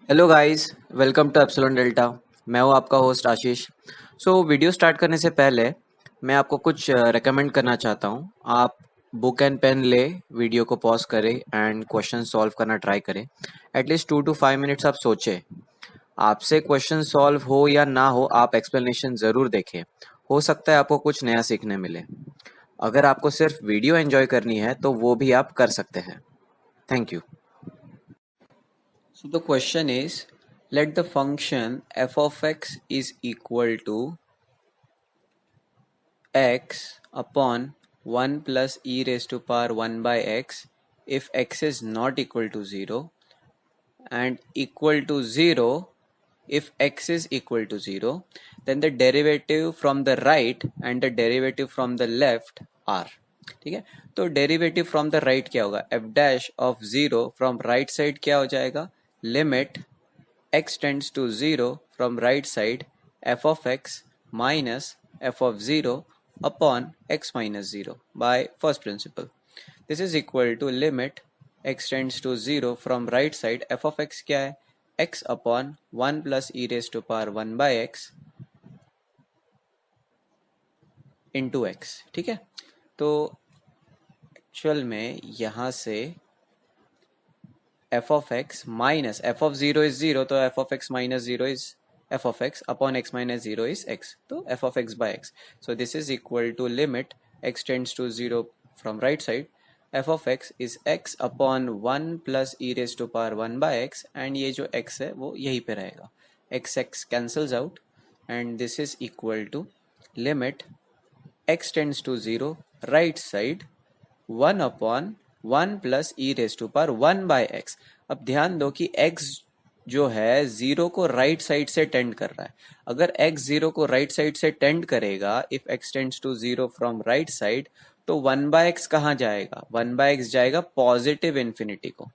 Hello guys, welcome to epsilon delta. मैं हूं आपका होस्ट आशीष। वीडियो स्टार्ट करने से पहले मैं आपको कुछ रेकमेंड करना चाहता हूं। आप बुक एंड पेन ले, वीडियो को पॉज करें एंड क्वेश्चन सॉल्व करना ट्राई करें। एटलीस्ट 2 to 5 मिनट्स आप सोचें। आपसे क्वेश्चन सॉल्व हो या ना हो, आप एक्सप्लेनेशन ज़रूर देखें। हो सकता है आपको कुछ नया सीखने मिले। अगर आपको सिर्फ वीडियो एंजॉय करनी है तो वो भी आप कर सकते हैं। Thank you. So the question is, let the function f of x is equal to x upon 1 plus e raised to power 1 by x if x is not equal to 0 and equal to 0 if x is equal to 0, then the derivative from the right and the derivative from the left are. ठीक है, तो derivative from the right क्या होगा? f dash of 0 from right side क्या हो जाएगा? Limit x tends to 0 from right side f of x minus f of 0 upon x minus 0 by first principle. This is equal to limit x tends to 0 from right side f of x क्या है? x upon 1 plus e raised to power 1 by x into x। ठीक है, तो actual में यहाँ से f of x minus f of 0 is 0, तो f of x minus 0 is f of x upon x minus 0 is x, तो f of x by x. So this is equal to limit x tends to 0 from right side f of x is x upon 1 plus e raised to power 1 by x, and ये जो x है वो यहीं पे रहेगा, x x cancels out and this is equal to limit x tends to 0 right side 1 upon 1 plus e raise to power 1 by x. अब ध्यान दो कि x जो है जीरो को राइट साइड से टेंड कर रहा है। अगर x जीरो को राइट साइड से टेंड करेगा, if x tends to zero from right side, तो 1 बाय एक्स कहाँ जाएगा? 1 बाय एक्स जाएगा पॉजिटिव इन्फिनिटी को।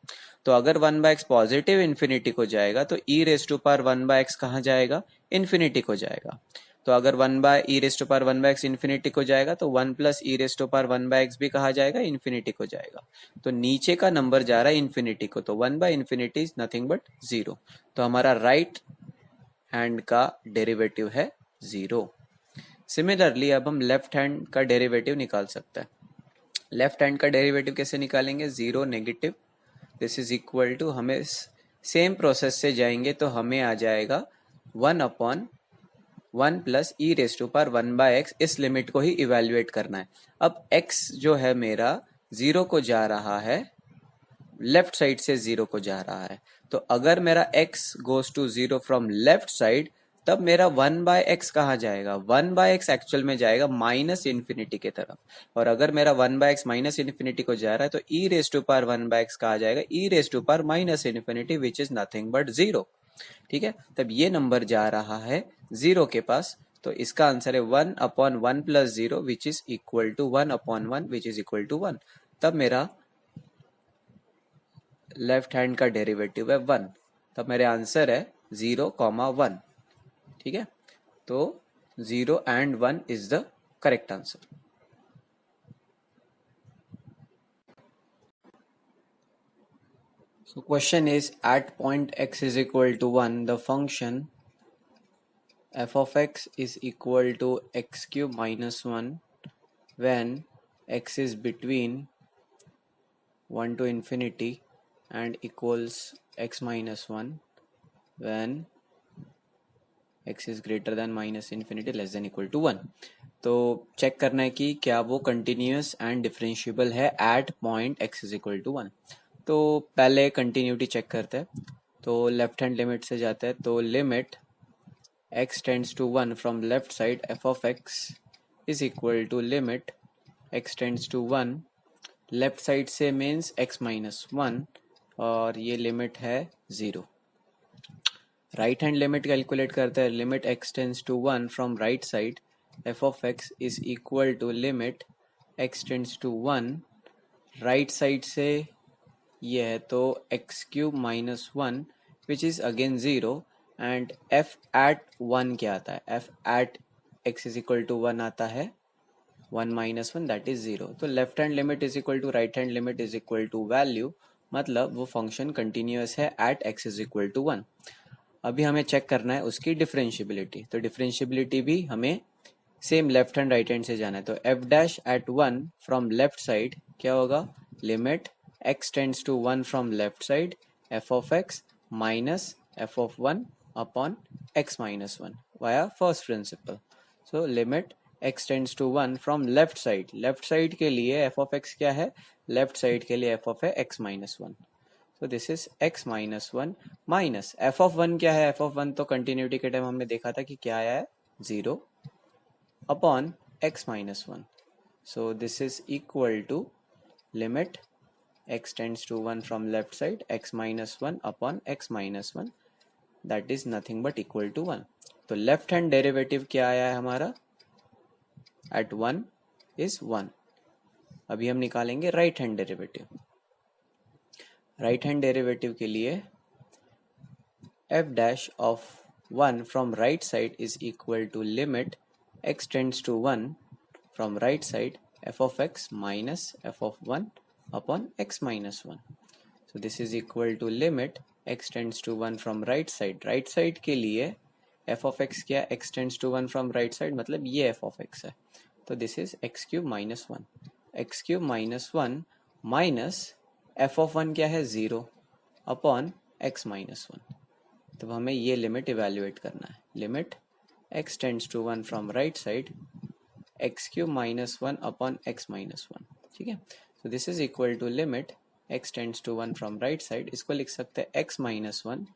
तो अगर 1 बाय एक्स पॉजिटिव इन्फिनिटी को जाएगा तो e raise to power 1 by x कहाँ जाएगा? इन्फिनिटी को जाएगा। तो अगर 1 by e raise to power 1 by x infinity को जाएगा तो 1 plus e raise to power 1 by x भी कहा जाएगा? इन्फिनिटी को जाएगा। तो नीचे का नंबर जा रहा है इन्फिनिटी को, तो 1 by infinity is nothing but 0। तो हमारा राइट हैंड का डेरिवेटिव है 0। सिमिलरली अब हम लेफ्ट हैंड का डेरिवेटिव निकाल सकते हैं। लेफ्ट हैंड का डेरिवेटिव कैसे निकालेंगे? 0 negative, this is equal to, हमें सेम प्रोसेस से जाएंगे तो हमें आ जाएगा 1 upon 1 plus e raise to power 1 by x. इस लिमिट को ही इवेल्युएट करना है। अब x जो है मेरा 0 को जा रहा है, लेफ्ट साइड से 0 को जा रहा है, तो अगर मेरा x goes to 0 from left side, तब मेरा 1 बाय एक्स कहाँ जाएगा? 1 बाय एक्स एक्चुअल में जाएगा माइनस इन्फिनिटी की तरफ। और अगर मेरा 1 बाय एक्स माइनस इन्फिनिटी को जा रहा है तो e raise to power 1 by x कहाँ जाएगा? E raise to power minus infinity which is nothing but 0। ठीक है, तब ये नंबर जा रहा है 0 के पास, तो इसका आंसर है 1 upon 1 plus 0 which is equal to 1 upon 1 which is equal to 1। तब मेरा लेफ्ट हैंड का डेरिवेटिव है 1। तब मेरे आंसर है 0, 1। ठीक है, तो 0 and 1 is the correct answer. So question is, at point x is equal to 1, the function f of x is equal to x cube minus 1 when x is between 1 to infinity and equals x minus 1 when x is greater than minus infinity less than equal to 1। तो check करना है कि क्या वो continuous and differentiable है at point x is equal to 1। तो पहले continuity check करते हैं। तो लेफ्ट हैंड लिमिट से जाते हैं, तो limit x tends to 1 from left side f of x is equal to limit x tends to 1, left side से मीन्स x माइनस 1, और ये लिमिट है 0। राइट हैंड लिमिट कैलकुलेट करते हैं। Limit x tends to 1 from right side f of x is equal to limit x tends to 1, right side से ये है तो x cube minus 1 which is again 0, and f at 1 क्या आता है? f at x is equal to 1 आता है 1 minus 1, that is 0। तो left hand limit is equal to right hand limit is equal to value मतलब वो function continuous है at x is equal to 1। अभी हमें चेक करना है उसकी डिफरेंशिएबिलिटी, तो डिफरेंशिएबिलिटी भी हमें same left hand right hand से जाना है। तो f dash at 1 from left side क्या होगा, limit x tends to 1 from left side f of x minus f of 1 upon x minus 1 via first principle. So limit x tends to 1 from left side, left side के लिए f of x क्या है, left side के लिए f of x minus 1। So this is x minus 1 minus f of 1 क्या है, f of 1 तो continuity के टाइम हमने देखा था कि क्या आया है 0 upon x minus 1. So this is equal to limit x tends to 1 from left side x minus 1 upon x minus 1, that is nothing but equal to 1. तो लेफ्ट हैंड डेरिवेटिव क्या आया है हमारा, at 1 is 1. अभी हम निकालेंगे right hand derivative. Right hand derivative के लिए f dash of 1 from right side is equal to limit x tends to 1 from right side f of x minus f of 1 upon x minus 1. So this is equal to limit x tends to 1 from right side, right side के लिए f of x क्या, x tends to 1 from right side मतलब ये f of x है, तो this is x cube minus 1, x cube minus 1 minus f of 1 क्या है 0 upon x minus 1। तब हमें ये लिमिट इवेल्युएट करना है, limit x tends to 1 from right side x cube minus 1 upon x minus 1, ठीक है। So this is equal to limit x tends to 1 from right side, इसको लिख सकते हैं x minus 1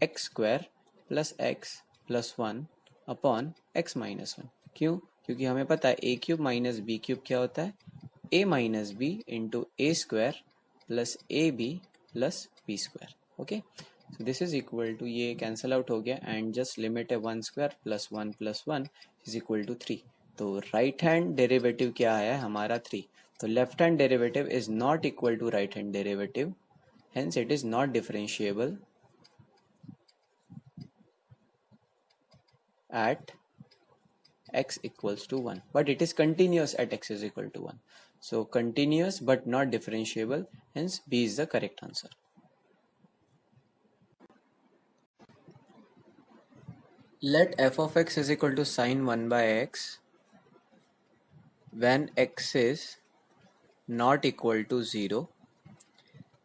x square plus x plus 1 upon x minus 1। क्यों, क्योंकि हमें पता है a cube minus b cube क्या होता है, a minus b into A square plus a b plus b square. Okay, so this is equal to, ये cancel out हो गया एंड जस्ट लिमिट है 1 square plus 1 is equal to 3। तो right hand derivative क्या आया है हमारा 3। तो left hand derivative is not equal to right hand derivative, hence it is not differentiable at x equals to 1, but it is continuous at x is equal to 1. So continuous but not differentiable, hence B is the correct answer. Let f of x is equal to sine 1 by x when x is not equal to 0,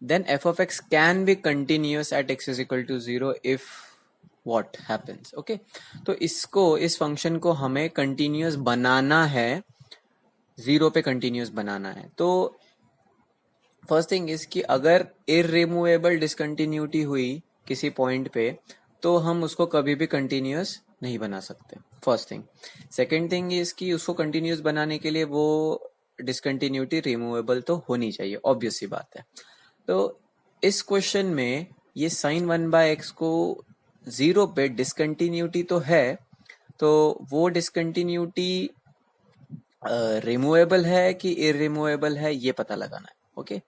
then f of x can be continuous at x is equal to 0 if what happens. okay, तो इसको, इस function को हमें continuous बनाना है, 0 पे continuous बनाना है। तो first thing is कि अगर इररिमूवेबल डिसकंटिन्यूटी हुई किसी पॉइंट पे तो हम उसको कभी भी कंटिन्यूअस नहीं बना सकते, first thing. Second thing is कि उसको कंटिन्यूअस बनाने के लिए वो डिसकंटिन्यूटी रिमूवेबल तो होनी चाहिए, ऑब्वियस सी बात है। तो इस क्वेश्चन में ये साइन 1 बाय एक्स को 0 पे डिसकंटिन्यूटी तो है, तो वो डिसकंटिन्यूटी रिमूवेबल है कि इररिमूवेबल है ये पता लगाना है। ओके,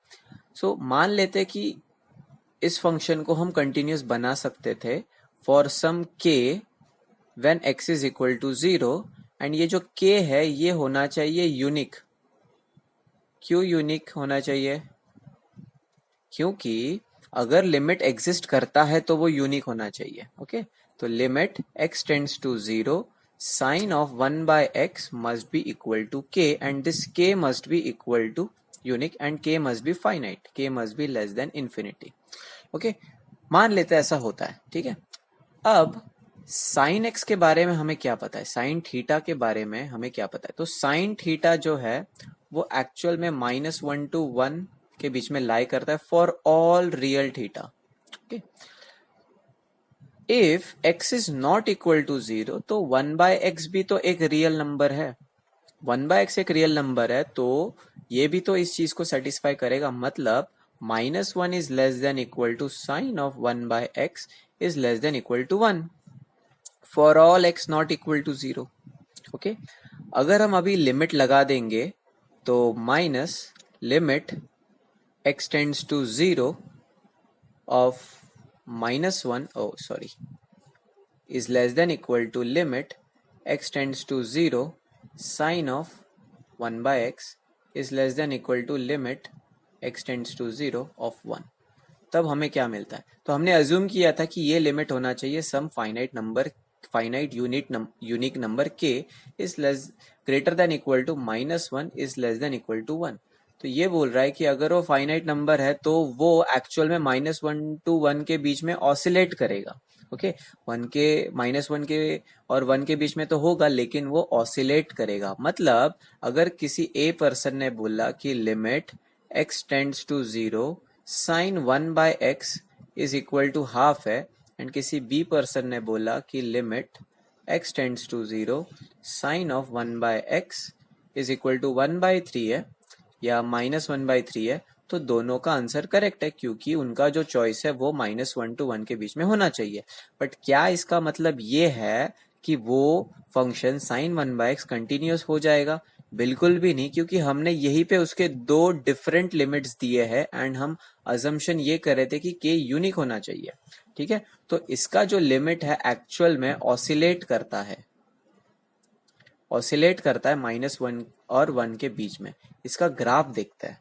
सो मान लेते कि इस फंक्शन को हम कंटिन्यूअस बना सकते थे for some k when x is equal to 0, and ये जो k है ये होना चाहिए यूनिक। क्यों यूनिक होना चाहिए, क्योंकि अगर लिमिट एग्जिस्ट करता है तो वो यूनिक होना चाहिए। ओके, तो limit x tends to 0 sine of 1 by x must be equal to k and this k must be equal to unique and k must be finite, k must be less than infinity. Okay, मान लेते हैं ऐसा होता है, ठीक है। अब sign x के बारे में हमें क्या पता है, साइन थीटा के बारे में हमें क्या पता है। तो साइन थीटा जो है वो एक्चुअल में -1 to 1 के बीच में लाई करता है for all real theta. Okay, if x is not equal to 0 तो 1 बाय एक्स भी तो एक रियल नंबर है, 1 बाय एक्स एक रियल नंबर है, तो ये भी तो इस चीज को सेटिस्फाई करेगा। मतलब -1 is less than equal to sine of 1 by x is less than equal to 1 for all x not equal to 0। Okay, अगर हम अभी लिमिट लगा देंगे तो minus limit x tends to 0 of -1 is less than equal to limit x tends to 0 sine of 1 by x is less than equal to limit x tends to 0 of 1, तब हमें क्या मिलता है? तो हमने अज्यूम किया था कि ये लिमिट होना चाहिए some finite unique number k is less greater than equal to -1 is less than equal to 1। तो ये बोल रहा है कि अगर वो फाइनाइट नंबर है तो वो एक्चुअल में -1 to 1 के बीच में ऑसिलेट करेगा। ओके, 1 के -1 के और 1 के बीच में तो होगा, लेकिन वो ऑसिलेट करेगा। मतलब अगर किसी ए पर्सन ने बोला कि limit x tends to 0 sine 1/x is equal to half है, एंड किसी बी पर्सन ने बोला कि limit x tends to 0 sine of 1/x is equal to 1/3 है या -1/3 है, तो दोनों का आंसर करेक्ट है, क्योंकि उनका जो चॉइस है वो -1 to 1 के बीच में होना चाहिए। बट क्या इसका मतलब ये है कि वो फंक्शन साइन 1/x कंटिन्यूस हो जाएगा? बिल्कुल भी नहीं, क्योंकि हमने यहीं पे उसके दो डिफरेंट लिमिट्स दिए हैं एंड हम अजम्पशन ये कर रहे थे कि k यूनिक होना चाहिए। ठीक है, तो इसका जो लिमिट है एक्चुअल में ऑसिलेट करता है -1 और 1 के बीच में। इसका ग्राफ देखते हैं,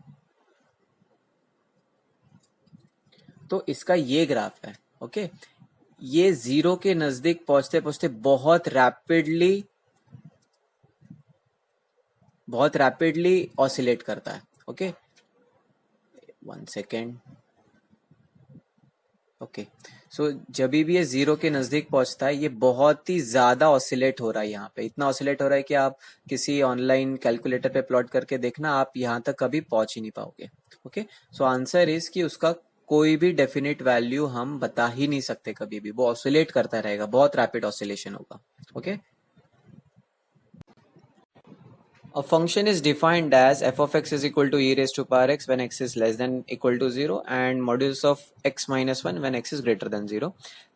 तो इसका ये ग्राफ है। ओके, ये 0 के नजदीक पहुंचते पहुंचते बहुत रैपिडली ऑसिलेट करता है। Okay, 1 second. ओके, सो जब भी ये 0 के नजदीक पहुंचता है ये बहुत ही ज्यादा ऑसिलेट हो रहा है। यहाँ पे इतना ऑसिलेट हो रहा है कि आप किसी ऑनलाइन कैलकुलेटर पे प्लॉट करके देखना, आप यहाँ तक कभी पहुंच ही नहीं पाओगे। ओके, सो आंसर इज कि उसका कोई भी डेफिनेट वैल्यू हम बता ही नहीं सकते कभी भी, वो ऑसिलेट करता रहेगा, बहुत रैपिड ऑसिलेशन होगा। Okay, a function is defined as f of x is equal to e raised to power x when x is less than equal to 0 and modulus of x minus 1 when x is greater than 0.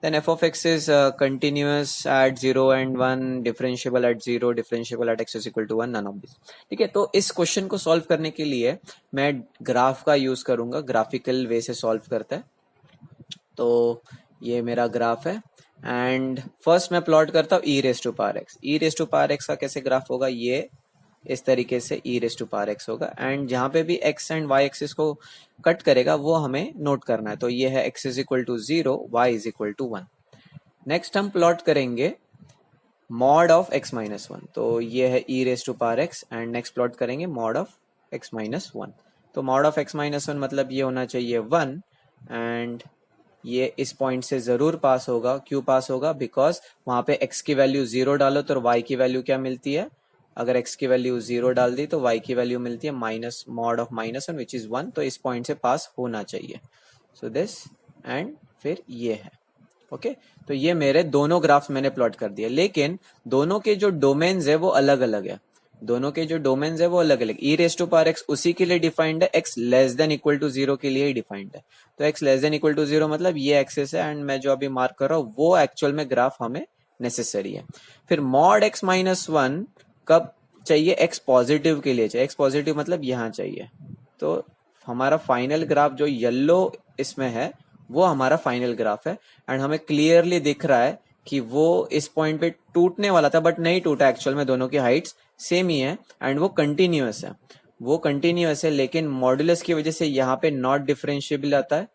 Then f of x is continuous at 0 and 1, differentiable at 0, differentiable at x is equal to 1, none of this. ठीक है, तो इस question को solve करने के लिए मैं graph का यूज करूंगा, ग्राफिकल वे से सॉल्व करता है। तो ये मेरा ग्राफ है एंड फर्स्ट मैं प्लॉट करता हूँ e raised to power x। e raised to power x का कैसे ग्राफ होगा? ये इस तरीके से e raised to power x होगा एंड जहां पे भी x एंड y एक्सिस को कट करेगा वो हमें नोट करना है। तो ये है x is equal to 0, y is equal to 1। Next हम प्लॉट करेंगे मॉड ऑफ x माइनस 1। तो ये है e raised to power x and next plot करेंगे मॉड ऑफ x माइनस 1। तो मॉड ऑफ x माइनस 1 मतलब ये होना चाहिए 1 एंड ये इस पॉइंट से जरूर पास होगा। क्यों पास होगा? बिकॉज वहां पे x की वैल्यू 0 डालो तो y की वैल्यू क्या मिलती है? अगर x की वैल्यू 0 डाल दी तो y की वैल्यू मिलती है minus mod of -1 which is 1। तो इस पॉइंट से पास होना चाहिए। सो दिस एंड फिर ये है। ओके, तो ये मेरे दोनों ग्राफ्स मैंने प्लॉट कर दिए, लेकिन दोनों के जो डोमेन्स है वो अलग अलग है। e raised to power x उसी के लिए डिफाइंड है, x less than equal to 0 के लिए ही डिफाइंड है। तो x less than equal to 0 मतलब ये एक्सेस है एंड मैं जो अभी मार्क कर रहा हूँ वो एक्चुअल में ग्राफ हमें नेसेसरी है। फिर मॉड x माइनस 1 कब चाहिए? x पॉजिटिव के लिए चाहिए। x पॉजिटिव मतलब यहाँ चाहिए। तो हमारा फाइनल ग्राफ जो येलो इसमें है वो हमारा फाइनल ग्राफ है एंड हमें क्लियरली दिख रहा है कि वो इस पॉइंट पे टूटने वाला था बट नहीं टूटा। एक्चुअल में दोनों की हाइट्स सेम ही है एंड वो कंटिन्यूअस है, लेकिन मॉडुलस की वजह से यहाँ पे नॉट डिफरेंशिएबल आता है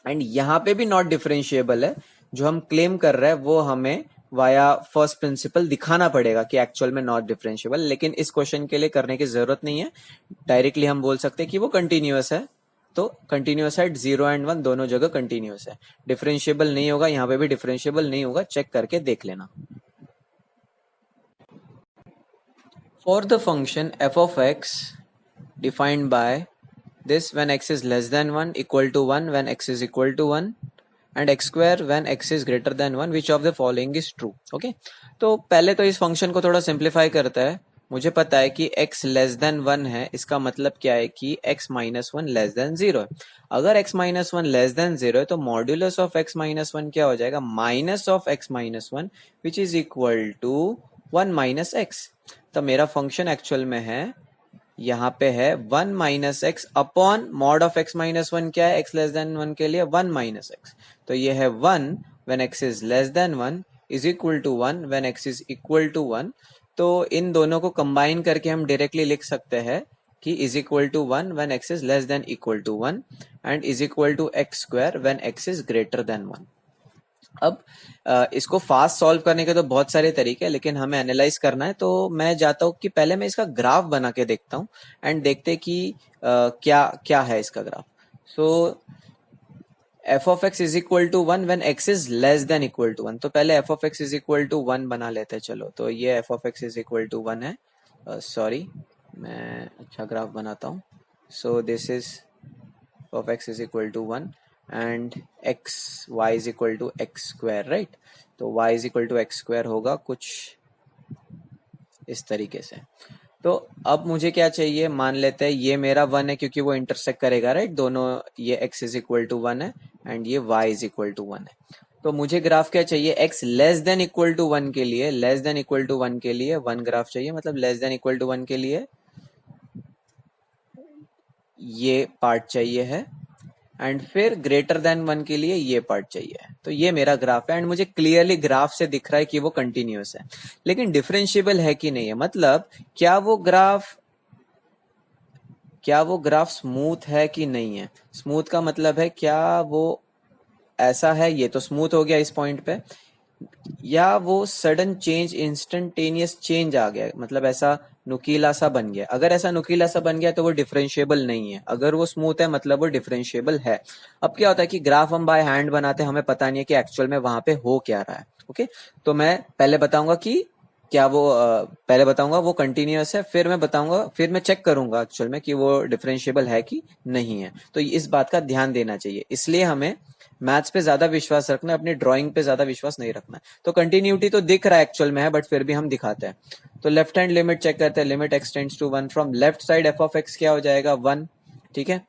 एंड यहाँ पे भी नॉट डिफरेंशिएबल है। जो हम क्लेम कर रहे हैं वो हमें वाया फर्स्ट प्रिंसिपल दिखाना पड़ेगा कि एक्चुअल में नॉट डिफरेंशिएबल, लेकिन इस क्वेश्चन के लिए करने की जरूरत नहीं है। डायरेक्टली हम बोल सकते हैं कि वो कंटिन्यूअस है। तो कंटिन्यूअस है 0 एंड 1 दोनों जगह कंटिन्यूअस है। डिफरेंशिएबल नहीं होगा, यहाँ पे भी डिफरेंशिएबल नहीं होगा, चेक करके देख लेना। For the function f of x defined by this when x is less than 1 equal to 1 when x is equal to 1 and x square when x is greater than 1 which of the following is true? Okay, तो पहले तो इस function को थोड़ा simplify करता है। मुझे पता है कि x लेस देन 1 है, इसका मतलब क्या है कि x माइनस 1 लेस देन 0 है। अगर x माइनस 1 लेस देन 0 है तो मॉड्यूलस ऑफ x माइनस 1 क्या हो जाएगा? Minus of x minus 1 which is equal to 1 minus x. तो मेरा फंक्शन एक्चुअल में है यहाँ पे है 1 minus x upon mod of x minus 1 क्या है? x लेस देन 1 के लिए 1 माइनस एक्स। तो ये है 1 when x is less than 1 is equal to 1 when x is equal to 1। तो इन दोनों को कंबाइन करके हम डायरेक्टली लिख सकते हैं कि is equal to 1 when x is less than equal to 1 and is equal to x square when x is greater than 1। अब इसको फास्ट सॉल्व करने के तो बहुत सारे तरीके हैं, लेकिन हमें एनालाइज करना है, तो मैं जाता हूँ कि पहले मैं इसका ग्राफ बना के देखता हूँ एंड देखते कि क्या क्या है इसका graph. So f of x is equal to 1 when x is less than equal to 1। तो पहले f of x is equal to 1 बना लेते हैं। चलो, तो ये f of x is equal to 1 है। सॉरी, मैं अच्छा ग्राफ बनाता हूँ। So this is of x is equal to 1 and y is equal to x square, right? तो y is equal to x square होगा कुछ इस तरीके से। तो अब मुझे क्या चाहिए, मान लेते हैं ये मेरा 1 है क्योंकि वो इंटरसेक्ट करेगा, राइट? दोनों, ये x is equal to 1 है एंड ये y is equal to 1 है। तो मुझे ग्राफ क्या चाहिए, x less than equal to 1 के लिए, लेस देन इक्वल टू 1 के लिए 1 ग्राफ चाहिए, मतलब लेस देन इक्वल टू 1 के लिए ये पार्ट चाहिए है एंड फिर ग्रेटर देन 1 के लिए ये पार्ट चाहिए। तो ये मेरा ग्राफ है एंड मुझे क्लियरली ग्राफ से दिख रहा है कि वो कंटिन्यूअस है, लेकिन डिफरेंशिएबल है कि नहीं है, मतलब क्या वो ग्राफ स्मूथ है कि नहीं है। स्मूथ का मतलब है क्या वो ऐसा है, ये तो स्मूथ हो गया इस पॉइंट पे, या वो सडन चेंज, इंस्टेंटेनियस चेंज आ गया, मतलब ऐसा नुकीला सा बन गया। अगर ऐसा नुकीला सा बन गया तो वो डिफरेंशिएबल नहीं है, अगर वो स्मूथ है मतलब वो डिफरेंशिएबल है। अब क्या होता है कि ग्राफ हम बाय हैंड बनाते हैं, हमें पता नहीं है कि एक्चुअल में वहां पे हो क्या रहा है। ओके, तो मैं पहले बताऊंगा कि क्या वो पहले बताऊंगा वो कंटिन्यूअस है, फिर मैं बताऊंगा, फिर मैं चेक करूंगा एक्चुअल में कि वो डिफरेंशिएबल है कि नहीं है। तो इस बात का ध्यान देना चाहिए, इसलिए हमें मैथ्स पे ज्यादा विश्वास रखना है, अपनी ड्राइंग पे ज्यादा विश्वास नहीं रखना है। तो कंटिन्यूटी तो दिख रहा है एक्चुअल में है, बट फिर भी हम दिखाते हैं। तो लेफ्ट हैंड लिमिट चेक करते हैं, limit x tends to 1 from left side F of x क्या हो जाएगा 1, ठीक है,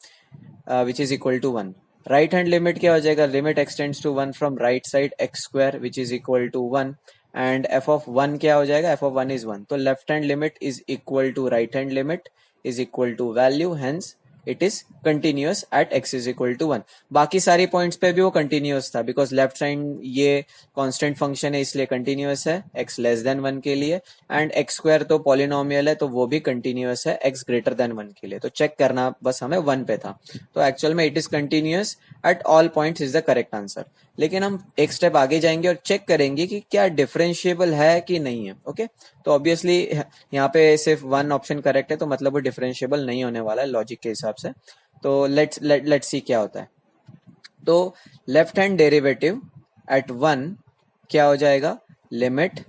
which is equal to 1। Right hand limit क्या हो जाएगा, limit x tends to 1 from right side x square which is equal to 1 and f of 1 क्या हो जाएगा, एफ ऑफ 1 इज 1। तो left hand limit is equal to right hand limit is equal to value, hence it is continuous at x is equal to 1। बाकी सारी points पे भी वो continuous था, बिकॉज लेफ्ट साइड ये कांस्टेंट फंक्शन है इसलिए कंटिन्यूअस है x लेस देन 1 के लिए, एंड x स्क्वायर तो पॉलिनोमियल है तो वो भी कंटिन्यूअस है x ग्रेटर देन 1 के लिए। तो चेक करना बस हमें 1 पे था, तो एक्चुअल में it is continuous at all points is the correct answer. लेकिन हम एक स्टेप आगे जाएंगे और चेक करेंगे कि क्या डिफरेंशिएबल है कि नहीं है। ओके, तो ऑब्वियसली यहाँ पे सिर्फ 1 ऑप्शन करेक्ट है, तो मतलब वो डिफरेंशिएबल नहीं होने वाला है लॉजिक के हिसाब से। तो लेट्स सी क्या होता है। तो लेफ्ट हैंड डेरिवेटिव एट 1 क्या हो जाएगा, limit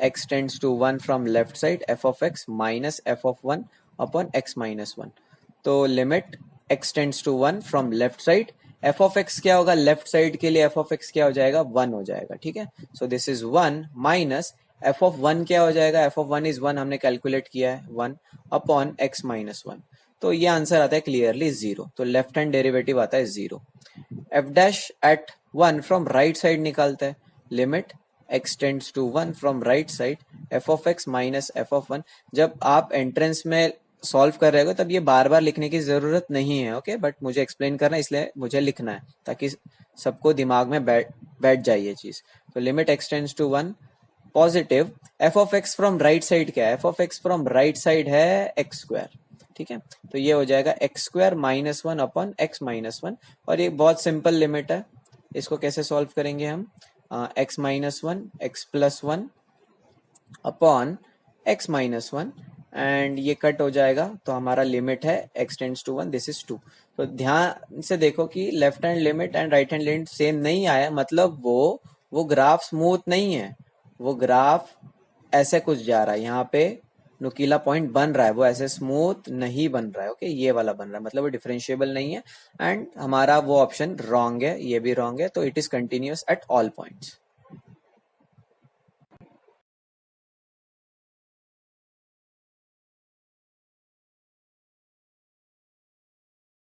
x tends to 1 from left side F of x minus F of 1 upon x minus 1। तो limit x tends to 1 from left side F of x क्या होगा, लेफ्ट साइड के लिए F of x क्या हो जाएगा, 1 हो जाएगा, ठीक है। So this is 1 minus F of 1 क्या हो जाएगा, एफ ऑफ 1 इज 1, हमने कैलकुलेट किया है 1 अपॉन x माइनस 1। तो ये आंसर आता है क्लियरली 0, तो लेफ्ट हैंड डेरिवेटिव आता है 0। F dash at 1 from right side निकालते हैं, limit x tends to 1 from right side F of x minus F of 1। जब आप एंट्रेंस में सॉल्व कर रहे हो तब ये बार बार लिखने की जरूरत नहीं है, ओके, बट मुझे एक्सप्लेन करना है इसलिए मुझे लिखना है ताकि सबको दिमाग में बैठ जाए ये चीज। तो limit x tends to 1 positive F of X from right side क्या है, F of X from right side है एक्स स्क्वायर, ठीक है। तो ये हो जाएगा X square minus 1 upon X minus 1, और ये बहुत सिंपल लिमिट है। इसको कैसे सॉल्व करेंगे हम, X minus 1 X plus 1 upon X minus 1 and ये कट हो जाएगा, तो हमारा लिमिट है x tends to 1, this is 2। तो ध्यान से देखो कि left hand limit and right hand limit same नहीं आया, मतलब वो ग्राफ स्मूथ नहीं है, वो ग्राफ ऐसे कुछ जा रहा है, यहाँ पे नुकीला पॉइंट बन रहा है, वो ऐसे स्मूथ नहीं बन रहा है। ओके, ये वाला बन रहा है, मतलब वो डिफरेंशिएबल नहीं है एंड हमारा वो ऑप्शन रॉन्ग है, ये भी रॉन्ग है। तो it is continuous at all points.